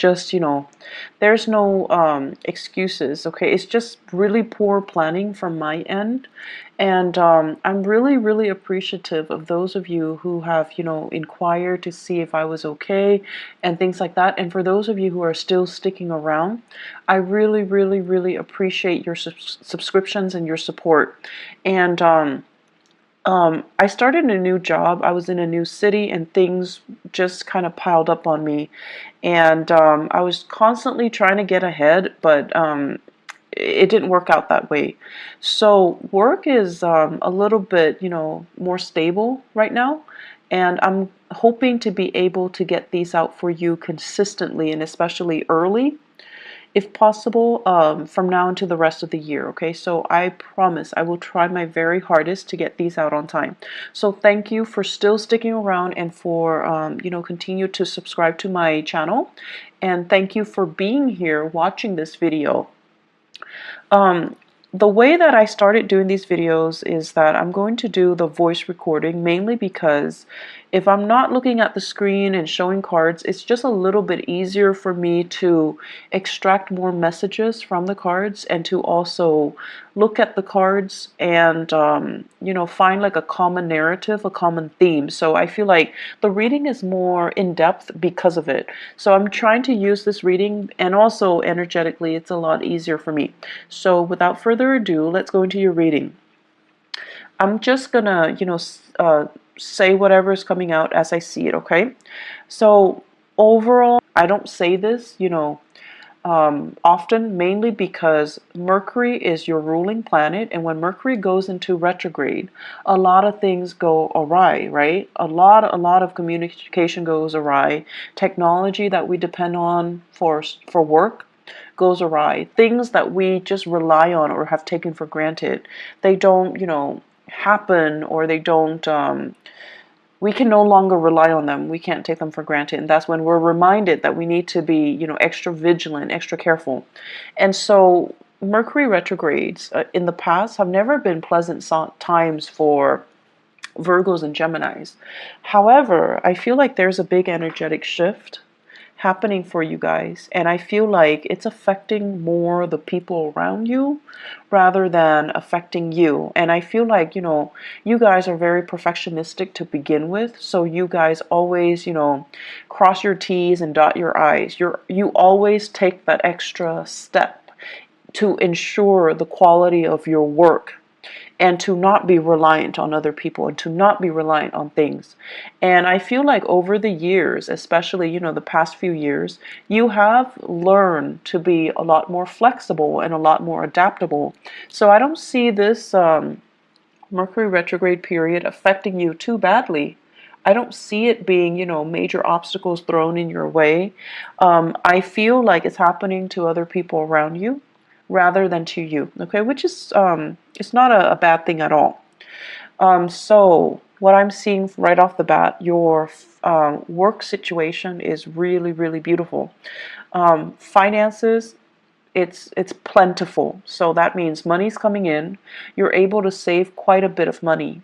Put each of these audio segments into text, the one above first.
just, there's no excuses. Okay, it's just really poor planning from my end. And I'm really, really appreciative of those of you who have, inquired to see if I was okay and things like that. And for those of you who are still sticking around, I really, really, really appreciate your subscriptions and your support. And I started a new job. I was in a new city and things just kind of piled up on me. And I was constantly trying to get ahead, but it didn't work out that way. So work is a little bit, more stable right now. And I'm hoping to be able to get these out for you consistently and especially early, if possible, from now into the rest of the year. Okay, so I promise I will try my very hardest to get these out on time. So thank you for still sticking around and for continue to subscribe to my channel, and thank you for being here watching this video. The way that I started doing these videos is that I'm going to do the voice recording, mainly because if I'm not looking at the screen and showing cards, it's just a little bit easier for me to extract more messages from the cards and to also look at the cards and find like a common narrative, a common theme. So I feel like the reading is more in depth because of it. So I'm trying to use this reading, and also energetically it's a lot easier for me. So without further ado, let's go into your reading. I'm just gonna say whatever is coming out as I see it. Okay, so overall, I don't say this often, mainly because Mercury is your ruling planet, and when Mercury goes into retrograde, a lot of things go awry, right? A lot of communication goes awry. Technology that we depend on for work goes awry. Things that we just rely on or have taken for granted, they don't, happen, or they don't. We can no longer rely on them. We can't take them for granted. And that's when we're reminded that we need to be, extra vigilant, extra careful. And so Mercury retrogrades in the past have never been pleasant times for Virgos and Geminis. However, I feel like there's a big energetic shift happening for you guys, and I feel like it's affecting more the people around you rather than affecting you. And I feel like you guys are very perfectionistic to begin with, so you guys always cross your T's and dot your I's. You always take that extra step to ensure the quality of your work, and to not be reliant on other people, and to not be reliant on things. And I feel like over the years, especially, the past few years, you have learned to be a lot more flexible and a lot more adaptable. So I don't see this Mercury retrograde period affecting you too badly. I don't see it being, major obstacles thrown in your way. I feel like it's happening to other people around you rather than to you, okay, which is it's not a bad thing at all. So what I'm seeing right off the bat, your work situation is really, really beautiful. Finances, it's plentiful, so that means money's coming in. You're able to save quite a bit of money.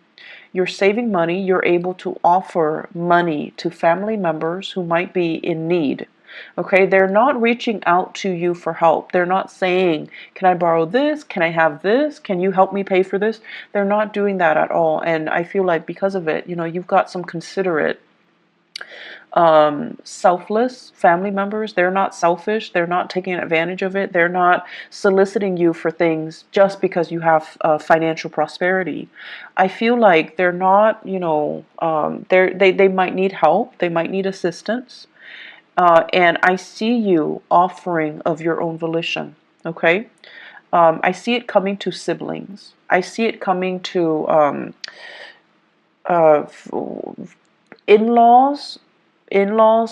You're saving money. You're able to offer money to family members who might be in need. Okay, they're not reaching out to you for help. They're not saying, can I borrow this? Can I have this? Can you help me pay for this? They're not doing that at all. And I feel like because of it, you've got some considerate, selfless family members. They're not selfish. They're not taking advantage of it. They're not soliciting you for things just because you have financial prosperity. I feel like they're not, they might need help. They might need assistance. And I see you offering of your own volition, okay? I see it coming to siblings. I see it coming to uh, in-laws,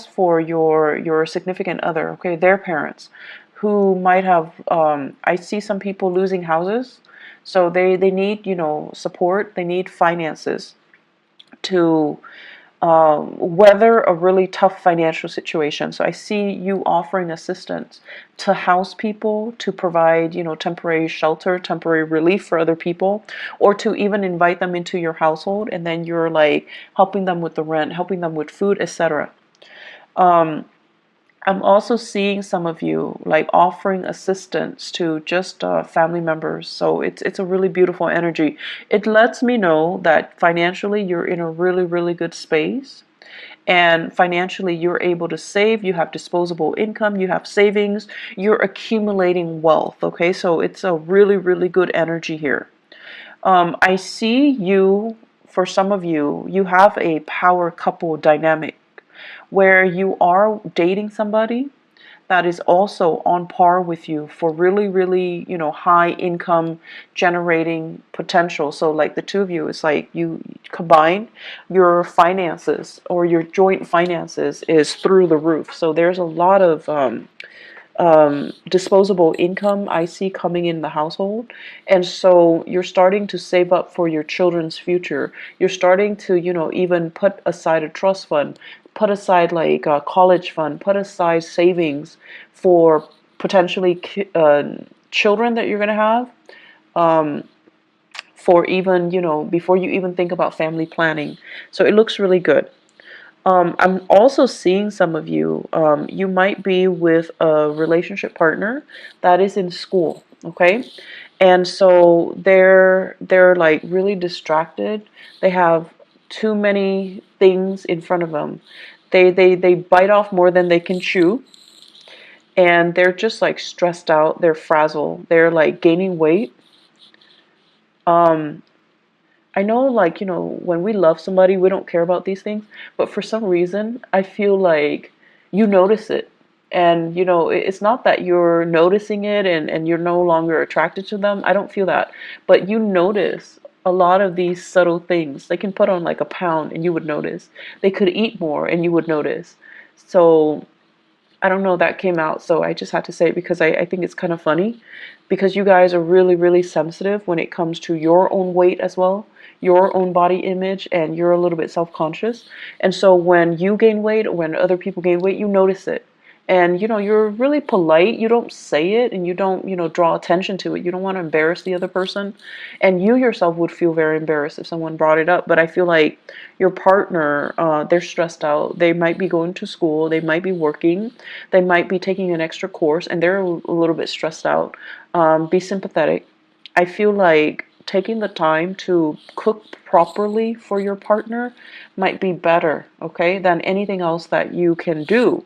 for your significant other, okay? Their parents, who might have, I see some people losing houses, so they need, support. They need finances to weather a really tough financial situation. So I see you offering assistance to house people, to provide, temporary shelter, temporary relief for other people, or to even invite them into your household, and then you're like helping them with the rent, helping them with food, etc. I'm also seeing some of you like offering assistance to just family members. So it's a really beautiful energy. It lets me know that financially you're in a really, really good space. And financially you're able to save, you have disposable income, you have savings, you're accumulating wealth. Okay, so it's a really, really good energy here. I see you, for some of you, you have a power couple dynamic where you are dating somebody that is also on par with you for really, really, high income generating potential. So like the two of you, it's like you combine your finances, or your joint finances is through the roof. So there's a lot of disposable income I see coming in the household. And so you're starting to save up for your children's future. You're starting to, even put aside a trust fund, put aside like a college fund, put aside savings for potentially children that you're going to have. For even, before you even think about family planning. So it looks really good. I'm also seeing some of you, you might be with a relationship partner that is in school, okay? And so they're like really distracted. They have too many things in front of them. They bite off more than they can chew, and they're just like stressed out, they're frazzled, they're like gaining weight. Um, I know, like, when we love somebody, we don't care about these things, but for some reason, I feel like you notice it. And, it's not that you're noticing it and you're no longer attracted to them. I don't feel that. But you notice a lot of these subtle things. They can put on like a pound and you would notice. They could eat more and you would notice. So I don't know, that came out, so I just had to say it because I think it's kind of funny, because you guys are really, really sensitive when it comes to your own weight as well, your own body image, and you're a little bit self-conscious. And so when you gain weight or when other people gain weight, you notice it. And you're really polite. You don't say it, and you don't, draw attention to it. You don't want to embarrass the other person. And you yourself would feel very embarrassed if someone brought it up. But I feel like your partner, they're stressed out. They might be going to school. They might be working. They might be taking an extra course, and they're a little bit stressed out. Be sympathetic. I feel like taking the time to cook properly for your partner might be better, okay, than anything else that you can do.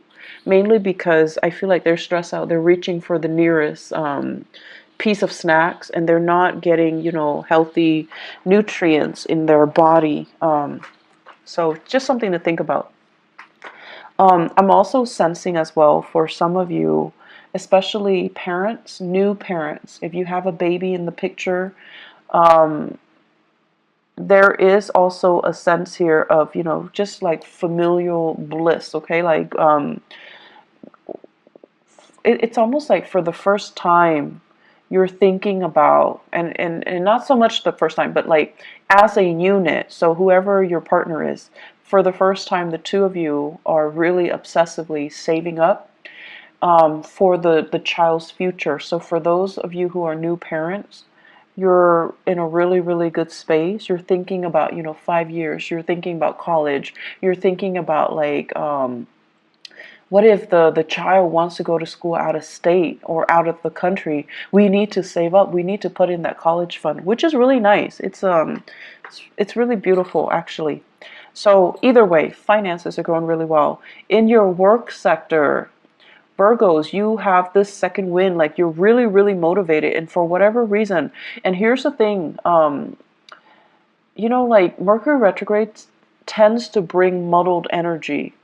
Mainly because I feel like they're stressed out. They're reaching for the nearest piece of snacks, and they're not getting, healthy nutrients in their body. So just something to think about. I'm also sensing as well for some of you, especially parents, new parents, if you have a baby in the picture, there is also a sense here of, just like familial bliss, okay? Like, it's almost like for the first time you're thinking about, and not so much the first time, but like as a unit, so whoever your partner is, for the first time the two of you are really obsessively saving up for the child's future. So for those of you who are new parents, you're in a really, really good space. You're thinking about, 5 years. You're thinking about college. You're thinking about like, what if the child wants to go to school out of state or out of the country? We need to save up. We need to put in that college fund, which is really nice. It's really beautiful, actually. So either way, finances are going really well. In your work sector, Virgos, you have this second wind. Like, you're really, really motivated, and for whatever reason. And here's the thing, like Mercury retrograde tends to bring muddled energy.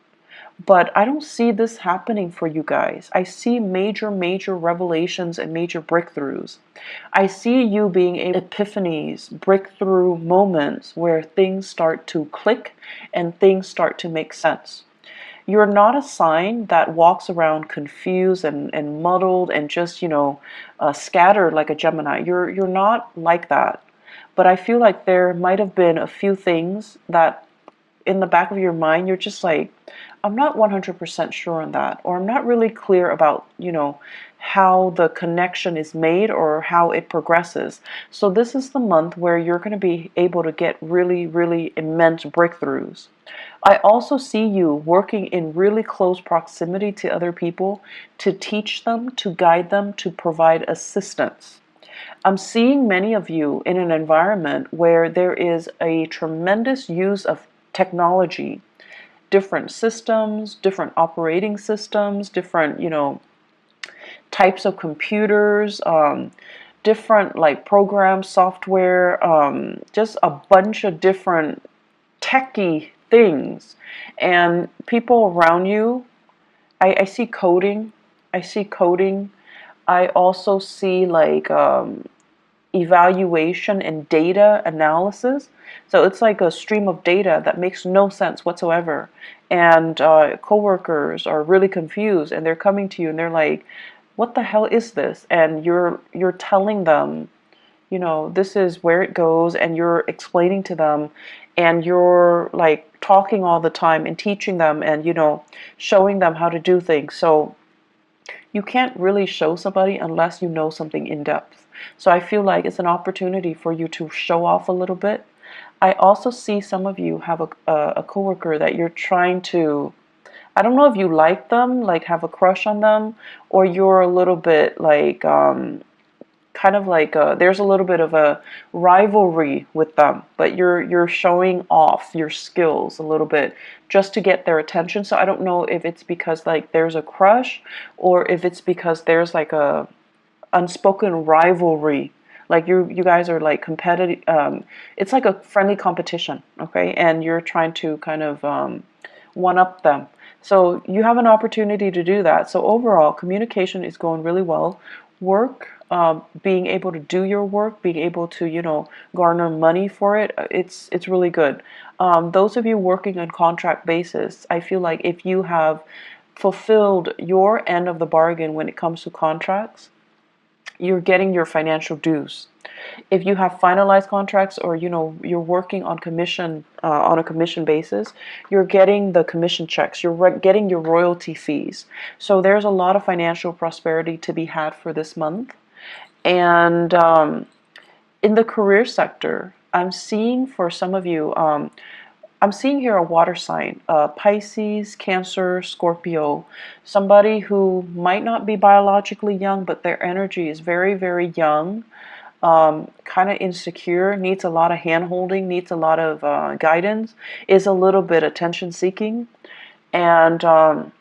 But I don't see this happening for you guys. I see major, major revelations and major breakthroughs. I see you being epiphanies, breakthrough moments where things start to click and things start to make sense. You're not a sign that walks around confused and muddled and just, scattered like a Gemini. You're not like that. But I feel like there might have been a few things that in the back of your mind, you're just like, I'm not 100% sure on that, or I'm not really clear about, how the connection is made or how it progresses. So this is the month where you're going to be able to get really, really immense breakthroughs. I also see you working in really close proximity to other people to teach them, to guide them, to provide assistance. I'm seeing many of you in an environment where there is a tremendous use of technology, different systems, different operating systems, different, types of computers, different like programs, software, just a bunch of different techie things. And people around you, I see coding. I see coding. I also see like evaluation and data analysis. So it's like a stream of data that makes no sense whatsoever. And coworkers are really confused, and they're coming to you and they're like, "What the hell is this?" And you're telling them, this is where it goes, and you're explaining to them, and you're like talking all the time and teaching them, and showing them how to do things. So you can't really show somebody unless you know something in depth. So I feel like it's an opportunity for you to show off a little bit. I also see some of you have a coworker that you're trying to, I don't know if you like them, like have a crush on them, or you're a little bit like kind of like there's a little bit of a rivalry with them, but you're showing off your skills a little bit just to get their attention. So I don't know if it's because like there's a crush, or if it's because there's like a unspoken rivalry. Like you guys are like competitive. It's like a friendly competition, okay? And you're trying to kind of one up them. So you have an opportunity to do that. So overall, communication is going really well. Work, being able to do your work, being able to garner money for it, it's really good. Those of you working on contract basis, I feel like if you have fulfilled your end of the bargain when it comes to contracts, you're getting your financial dues. If you have finalized contracts, or you're working on commission on a commission basis, you're getting the commission checks, you're getting your royalty fees. So there's a lot of financial prosperity to be had for this month. And in the career sector, I'm seeing for some of you, I'm seeing here a water sign, Pisces, Cancer, Scorpio, somebody who might not be biologically young, but their energy is very, very young, kind of insecure, needs a lot of hand-holding, needs a lot of guidance, is a little bit attention-seeking, and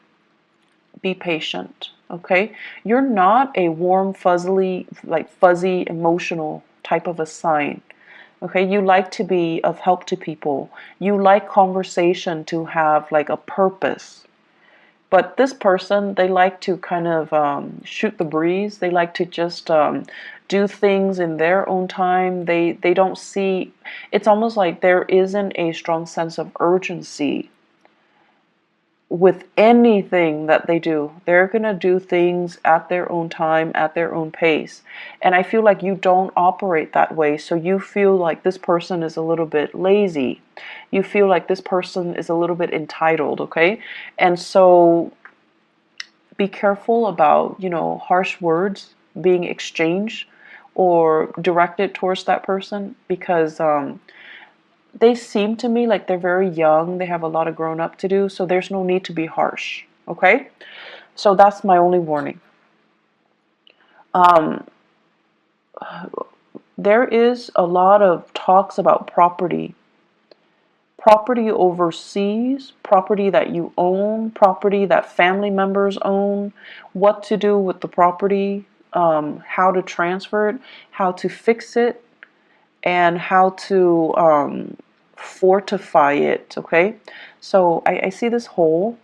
be patient, okay? You're not a warm, fuzzy, emotional type of a sign. Okay, you like to be of help to people. You like conversation to have like a purpose. But this person, they like to kind of shoot the breeze. They like to just do things in their own time. They don't see, it's almost like there isn't a strong sense of urgency with anything that they do. They're going to do things at their own time, at their own pace. And I feel like you don't operate that way. So you feel like this person is a little bit lazy. You feel like this person is a little bit entitled, okay? And so be careful about, harsh words being exchanged or directed towards that person, because they seem to me like they're very young. They have a lot of grown up to do, so there's no need to be harsh, okay? So that's my only warning. There is a lot of talks about property. Property overseas, property that you own, property that family members own, what to do with the property, how to transfer it, how to fix it, and how to fortify it, okay? So I see this hole.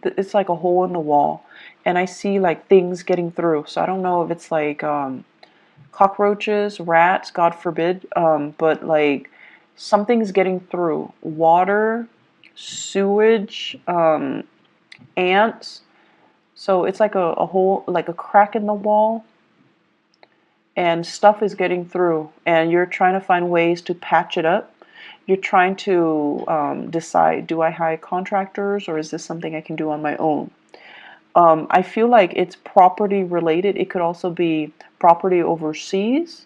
It's like a hole in the wall, and I see like things getting through. So I don't know if it's like cockroaches, rats, God forbid, but like something's getting through. Water, sewage, ants. So it's like a hole, like a crack in the wall, and stuff is getting through, and you're trying to find ways to patch it up. You're trying to decide, do I hire contractors, or is this something I can do on my own? I feel like it's property related. It could also be property overseas,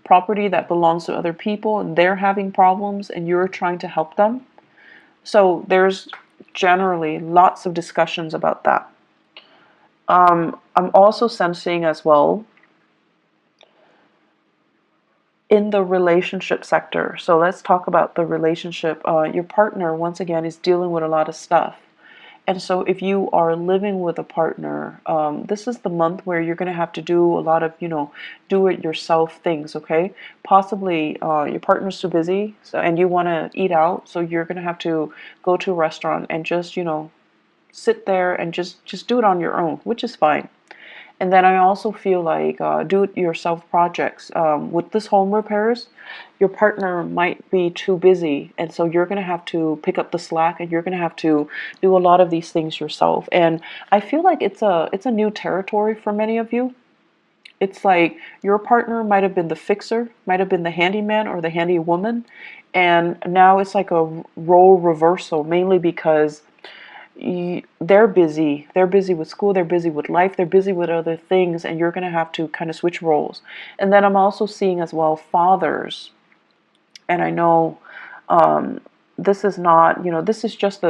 property that belongs to other people and they're having problems and you're trying to help them. So there's generally lots of discussions about that. I'm also sensing as well in the relationship sector. So let's talk about the relationship. Your partner, once again, is dealing with a lot of stuff. And so if you are living with a partner, this is the month where you're going to have to do a lot of, do-it-yourself things, okay? Possibly your partner's too busy and you want to eat out, so you're going to have to go to a restaurant and just, sit there and just do it on your own, which is fine. And then I also feel like do-it-yourself projects. With this home repairs, your partner might be too busy, and so you're going to have to pick up the slack, and you're going to have to do a lot of these things yourself. And I feel like it's a new territory for many of you. It's like your partner might have been the fixer, might have been the handyman or the handy woman, and now it's like a role reversal, mainly because they're busy. They're busy with school, they're busy with life, they're busy with other things, and you're going to have to kind of switch roles. And then I'm also seeing as well fathers. And I know this is not, this is just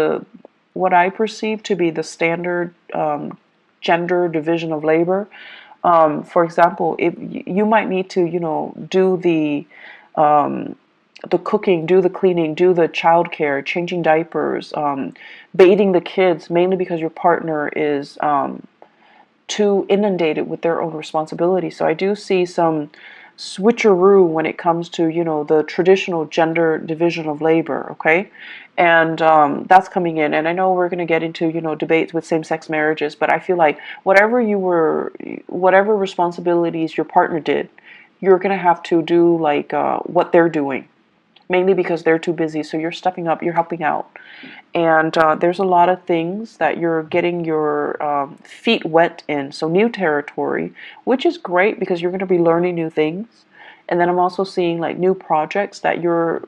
what I perceive to be the standard gender division of labor. For example, if you might need to, do the cooking, do the cleaning, do the childcare, changing diapers, bathing the kids, mainly because your partner is too inundated with their own responsibility. So I do see some switcheroo when it comes to, the traditional gender division of labor, okay? And that's coming in. And I know we're going to get into, debates with same-sex marriages, but I feel like whatever responsibilities your partner did, you're going to have to do like what they're doing, mainly because they're too busy. So you're stepping up, you're helping out. And there's a lot of things that you're getting your feet wet in. So new territory, which is great because you're going to be learning new things. And then I'm also seeing like new projects that you're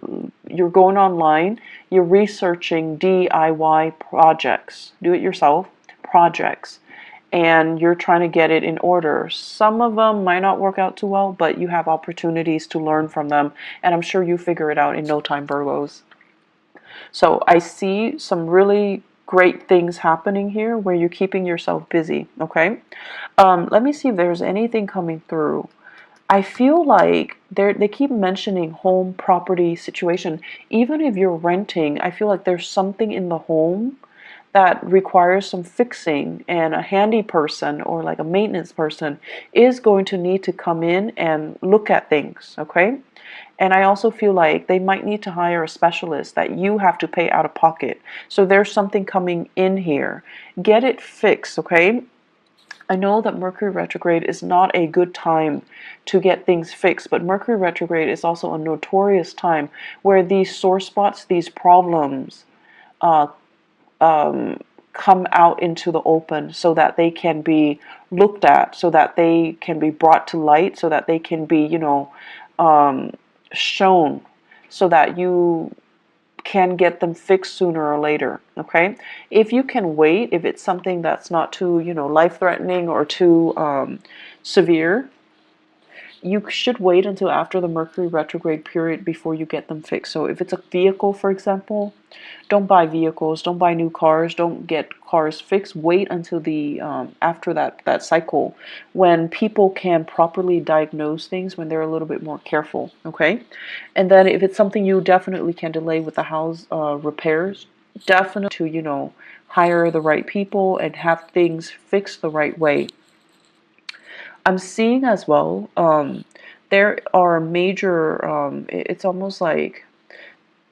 going online, you're researching DIY projects, do it yourself projects, and you're trying to get it in order. Some of them might not work out too well, but you have opportunities to learn from them, and I'm sure you figure it out in no time, Virgos. So I see some really great things happening here where you're keeping yourself busy, okay? Let me see if there's anything coming through. I feel like they keep mentioning home property situation. Even if you're renting, I feel like there's something in the home that requires some fixing, and a handy person or like a maintenance person is going to need to come in and look at things, okay? And I also feel like they might need to hire a specialist that you have to pay out of pocket. So there's something coming in here. Get it fixed, okay? I know that Mercury retrograde is not a good time to get things fixed, but Mercury retrograde is also a notorious time where these sore spots, these problems, uh, come out into the open so that they can be looked at, so that they can be brought to light, so that they can be, shown, so that you can get them fixed sooner or later, okay? If you can wait, if it's something that's not too, life-threatening or too severe, you should wait until after the Mercury retrograde period before you get them fixed. So if it's a vehicle, for example, don't buy vehicles, don't buy new cars, don't get cars fixed. Wait until the after that cycle when people can properly diagnose things, when they're a little bit more careful, okay? And then if it's something you definitely can delay with the house repairs, definitely to, hire the right people and have things fixed the right way. I'm seeing as well, there are major, it's almost like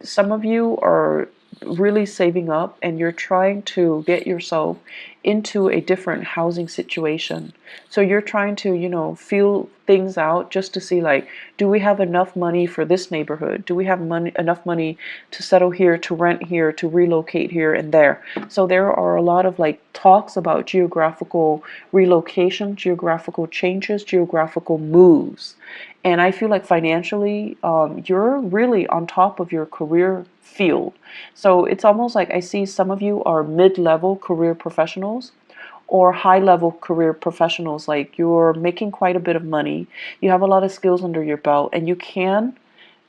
some of you are really saving up and you're trying to get yourself into a different housing situation. So you're trying to, feel things out just to see, like, do we have enough money for this neighborhood? Do we have enough money to settle here, to rent here, to relocate here and there? So there are a lot of like talks about geographical relocation, geographical changes, geographical moves. And I feel like financially, you're really on top of your career field. So it's almost like I see some of you are mid-level career professionals or high level career professionals, like you're making quite a bit of money, you have a lot of skills under your belt, and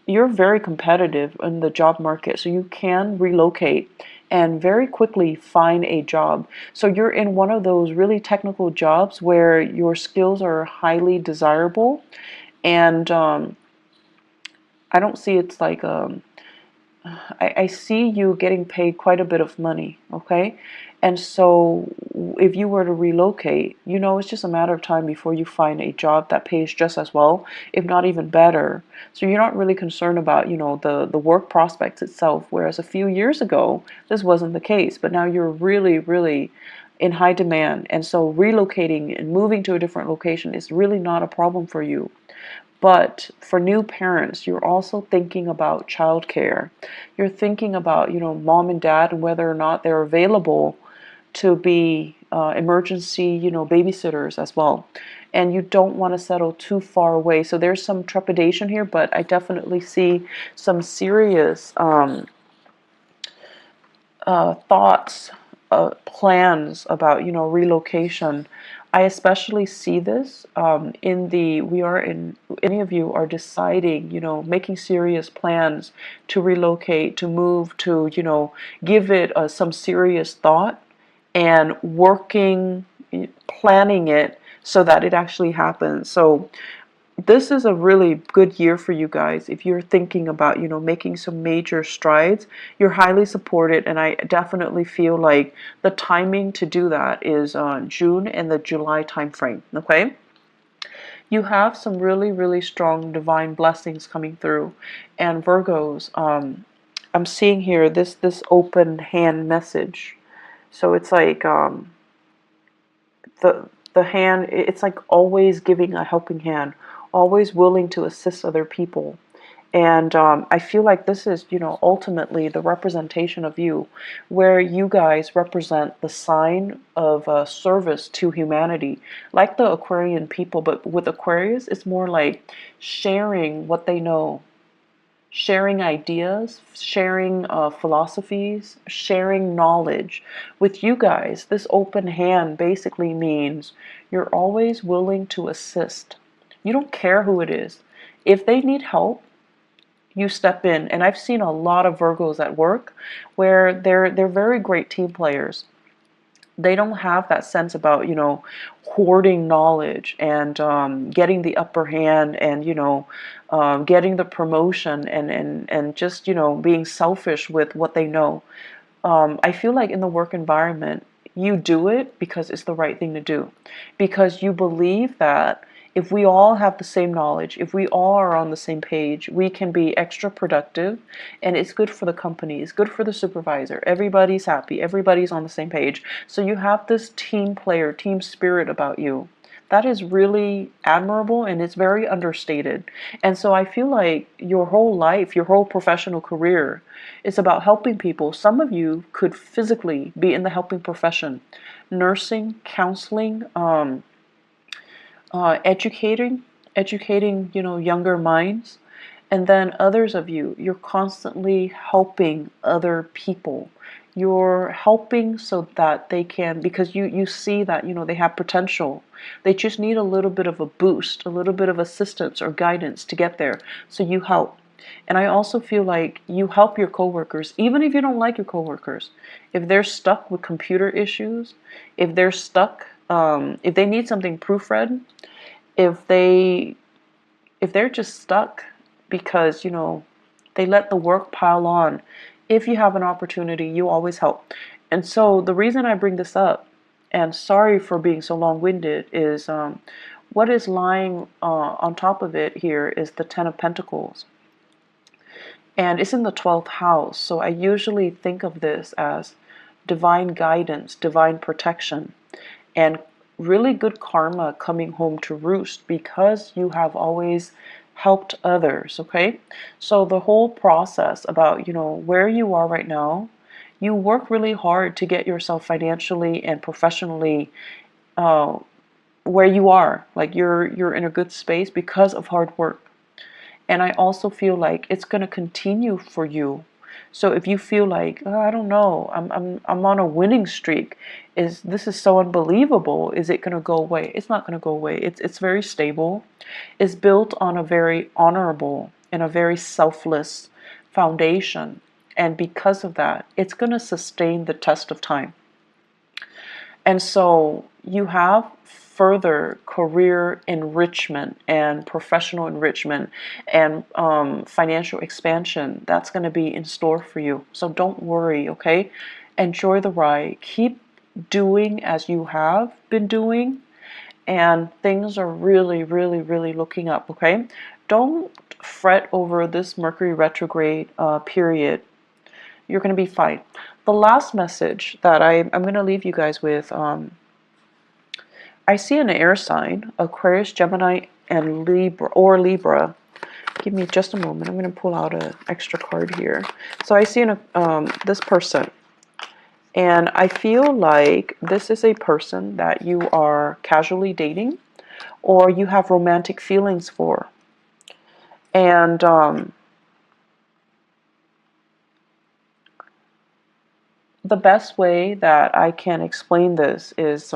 you're very competitive in the job market, so you can relocate and very quickly find a job. So you're in one of those really technical jobs where your skills are highly desirable, and I don't see it's like I see you getting paid quite a bit of money, okay? And so if you were to relocate, it's just a matter of time before you find a job that pays just as well, if not even better. So you're not really concerned about, the work prospects itself, whereas a few years ago, this wasn't the case. But now you're really, really in high demand. And so relocating and moving to a different location is really not a problem for you. But for new parents, you're also thinking about childcare. You're thinking about, mom and dad and whether or not they're available to be emergency, babysitters as well. And you don't want to settle too far away. So there's some trepidation here, but I definitely see some serious thoughts, plans about relocation. I especially see this any of you are deciding, making serious plans to relocate, to move, to give it some serious thought and working, planning it so that it actually happens. So this is a really good year for you guys. If you're thinking about, making some major strides, you're highly supported, and I definitely feel like the timing to do that is June and the July time frame, okay? You have some really, really strong divine blessings coming through. And Virgos, I'm seeing here this open hand message. So it's like the hand, it's like always giving a helping hand, always willing to assist other people. And I feel like this is, ultimately the representation of you, where you guys represent the sign of service to humanity, like the Aquarian people. But with Aquarius, it's more like sharing what they know, sharing ideas, sharing philosophies, sharing knowledge. With you guys, this open hand basically means you're always willing to assist. You don't care who it is. If they need help, you step in. And I've seen a lot of Virgos at work where they're very great team players. They don't have that sense about, hoarding knowledge and getting the upper hand and, getting the promotion and just, being selfish with what they know. I feel like in the work environment, you do it because it's the right thing to do. Because you believe that if we all have the same knowledge, if we all are on the same page, we can be extra productive, and it's good for the company, it's good for the supervisor. Everybody's happy, everybody's on the same page. So you have this team player, team spirit about you. That is really admirable, and it's very understated. And so I feel like your whole life, your whole professional career, is about helping people. Some of you could physically be in the helping profession, nursing, counseling, educating, younger minds. And then others of you, you're constantly helping other people. You're helping so that they can, because you see that, they have potential. They just need a little bit of a boost, a little bit of assistance or guidance to get there. So you help. And I also feel like you help your coworkers, even if you don't like your coworkers. If they're stuck with computer issues, if they're stuck, if they need something proofread, if they're just stuck because they let the work pile on, if you have an opportunity, you always help. And so the reason I bring this up, and sorry for being so long-winded, is what is lying on top of it here is the Ten of Pentacles, and it's in the 12th house. So I usually think of this as divine guidance, divine protection, and really good karma coming home to roost because you have always helped others, okay? So the whole process about, where you are right now, you work really hard to get yourself financially and professionally where you are. Like you're in a good space because of hard work. And I also feel like it's going to continue for you So if you feel like, oh, I don't know, I'm on a winning streak, this is so unbelievable, is it going to go away? It's not going to go away. It's very stable. It's built on a very honorable and a very selfless foundation. And because of that, it's going to sustain the test of time. And so you have further career enrichment and professional enrichment and financial expansion that's going to be in store for you. So don't worry, okay? Enjoy the ride. Keep doing as you have been doing, and things are really, really, really looking up, okay? Don't fret over this Mercury retrograde period. You're going to be fine. The last message that I'm going to leave you guys with, I see an air sign, Aquarius, Gemini, and Libra. Give me just a moment. I'm going to pull out an extra card here. So I see this person, and I feel like this is a person that you are casually dating or you have romantic feelings for. And the best way that I can explain this is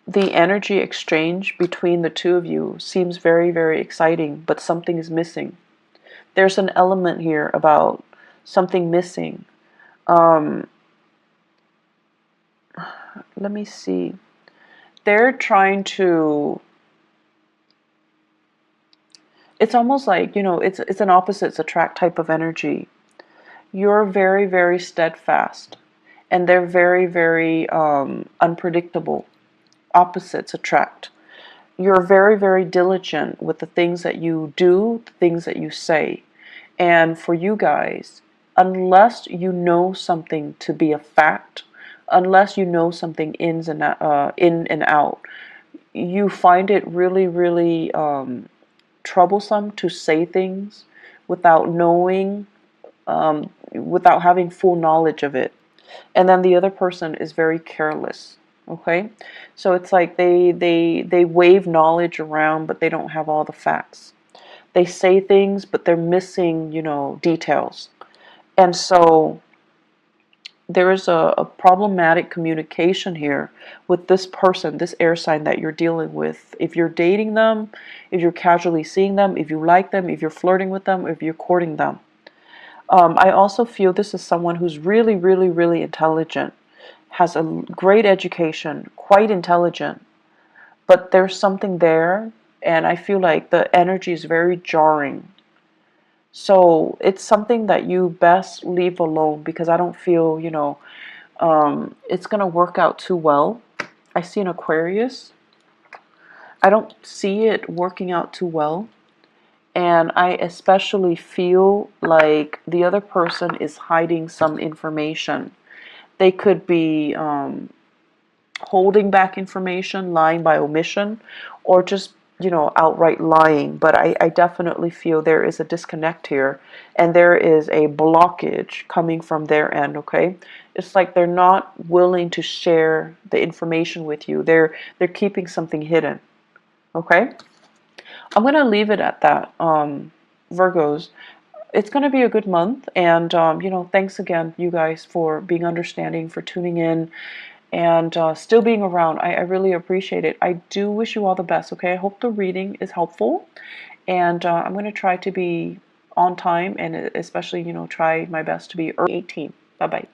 the energy exchange between the two of you seems very, very exciting, but something is missing. There's an element here about something missing. Let me see. They're trying to, it's almost like, it's an opposites attract type of energy. You're very, very steadfast, and they're very, very unpredictable. Opposites attract. You're very, very diligent with the things that you do, the things that you say. And for you guys, unless you know something to be a fact, unless you know something in and out, you find it really, really troublesome to say things without knowing, without having full knowledge of it. And then the other person is very careless. Okay, so it's like they wave knowledge around, but they don't have all the facts. They say things, but they're missing, details. And so there is a problematic communication here with this person, this air sign that you're dealing with. If you're dating them, if you're casually seeing them, if you like them, if you're flirting with them, if you're courting them. I also feel this is someone who's really, really, really intelligent, has a great education, quite intelligent, but there's something there, and I feel like the energy is very jarring. So it's something that you best leave alone, because I don't feel, it's going to work out too well. I see an Aquarius. I don't see it working out too well. And I especially feel like the other person is hiding some information. They could be holding back information, lying by omission, or just, outright lying. But I definitely feel there is a disconnect here, and there is a blockage coming from their end, okay? It's like they're not willing to share the information with you. They're keeping something hidden, okay? I'm going to leave it at that, Virgos. It's going to be a good month, and thanks again, you guys, for being understanding, for tuning in, and still being around. I really appreciate it. I do wish you all the best, okay? I hope the reading is helpful, and I'm going to try to be on time, and especially, try my best to be early 18. Bye-bye.